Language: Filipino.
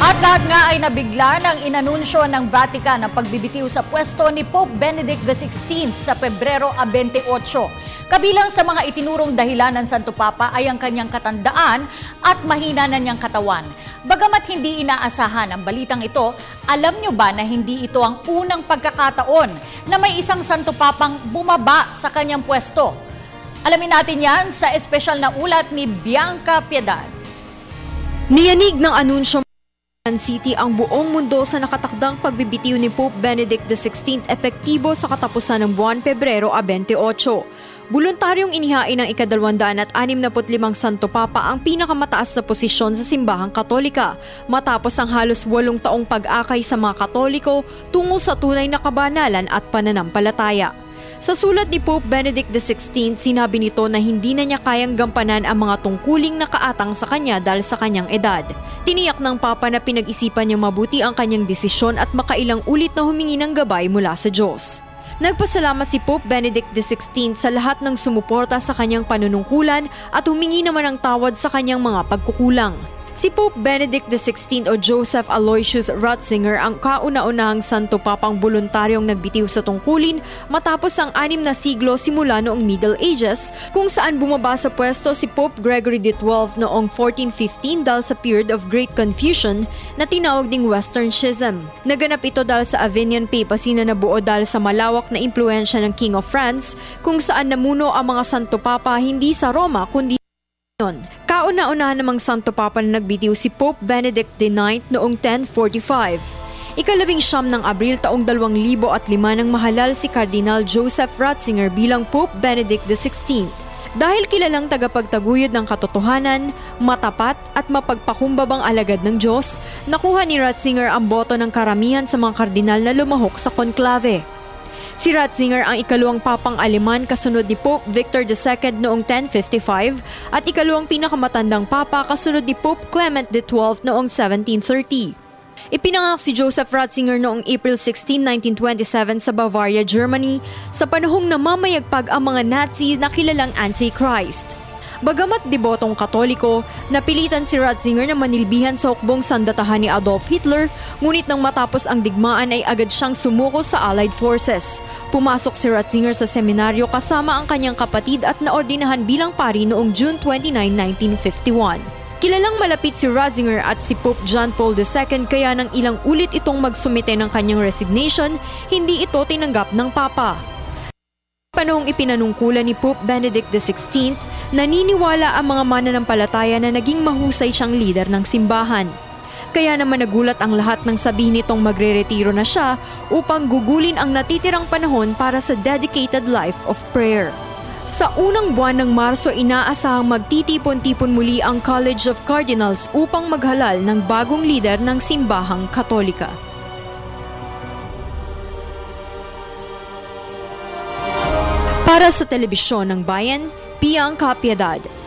At lahat nga ay nabigla ng inanunsyo ng Vatican ang pagbibitiw sa pwesto ni Pope Benedict XVI sa Pebrero 28. Kabilang sa mga itinurong dahilan ng Santo Papa ay ang kanyang katandaan at mahina na niyang katawan. Bagamat hindi inaasahan ang balitang ito, alam niyo ba na hindi ito ang unang pagkakataon na may isang Santo Papang bumaba sa kanyang pwesto? Alamin natin yan sa espesyal na ulat ni Bianca Piedad. Niyanig ng anunsyo City ang buong mundo sa nakatakdang pagbibitiw ni Pope Benedict XVI epektibo sa katapusan ng buwan Pebrero 28. Voluntaryong inihain ng ika-265 Santo Papa ang pinakamataas na posisyon sa simbahang Katolika matapos ang halos 8 taong pag-akay sa mga Katoliko tungo sa tunay na kabanalan at pananampalataya. Sa sulat ni Pope Benedict XVI, sinabi nito na hindi na niya kayang gampanan ang mga tungkuling nakaatang sa kanya dahil sa kanyang edad. Tiniyak ng Papa na pinag-isipan niyang mabuti ang kanyang desisyon at makailang ulit na humingi ng gabay mula sa Diyos. Nagpasalamat si Pope Benedict XVI sa lahat ng sumuporta sa kanyang panunungkulan at humingi naman ng tawad sa kanyang mga pagkukulang. Si Pope Benedict XVI o Joseph Aloysius Ratzinger ang kauna-unahang Santo Papang voluntaryong nagbitiw sa tungkulin matapos ang 6 na siglo simula noong Middle Ages kung saan bumaba sa pwesto si Pope Gregory XII noong 1415 dahil sa period of Great Confusion na tinawag ding Western Schism. Naganap ito dahil sa Avignon Papacy na nabuo dahil sa malawak na impluensya ng King of France kung saan namuno ang mga Santo Papa hindi sa Roma kundi kauna-unahan namang Santo Papa na nagbitiw si Pope Benedict IX noong 1045. Ika-19 ng Abril taong 2005 nang mahalal si Cardinal Joseph Ratzinger bilang Pope Benedict XVI. Dahil kilalang tagapagtaguyod ng katotohanan, matapat at mapagpakumbabang alagad ng Diyos, nakuha ni Ratzinger ang boto ng karamihan sa mga kardinal na lumahok sa konklave. Si Ratzinger ang ikaluwang papang Aleman kasunod ni Pope Victor II noong 1055 at ikaluwang pinakamatandang papa kasunod ni Pope Clement XII noong 1730. Ipinanganak si Joseph Ratzinger noong April 16, 1927 sa Bavaria, Germany sa panahong namamayagpag ang mga Nazi na kilalang Antichrist. Bagamat debotong Katoliko, napilitan si Ratzinger na manilbihan sa hukbong sandatahan ni Adolf Hitler, ngunit nang matapos ang digmaan ay agad siyang sumuko sa Allied Forces. Pumasok si Ratzinger sa seminaryo kasama ang kanyang kapatid at naordinahan bilang pari noong June 29, 1951. Kilalang malapit si Ratzinger at si Pope John Paul II kaya nang ilang ulit itong magsumite ng kanyang resignation, hindi ito tinanggap ng Papa. Panahong ipinanungkulan ni Pope Benedict XVI, naniniwala ang mga mananampalataya na naging mahusay siyang lider ng simbahan. Kaya naman nagulat ang lahat nang sabihin nitong magre-retiro na siya upang gugulin ang natitirang panahon para sa dedicated life of prayer. Sa unang buwan ng Marso, inaasahang magtitipon-tipon muli ang College of Cardinals upang maghalal ng bagong lider ng simbahang Katolika. Para sa Telebisyon ng Bayan, Bianca Piedad.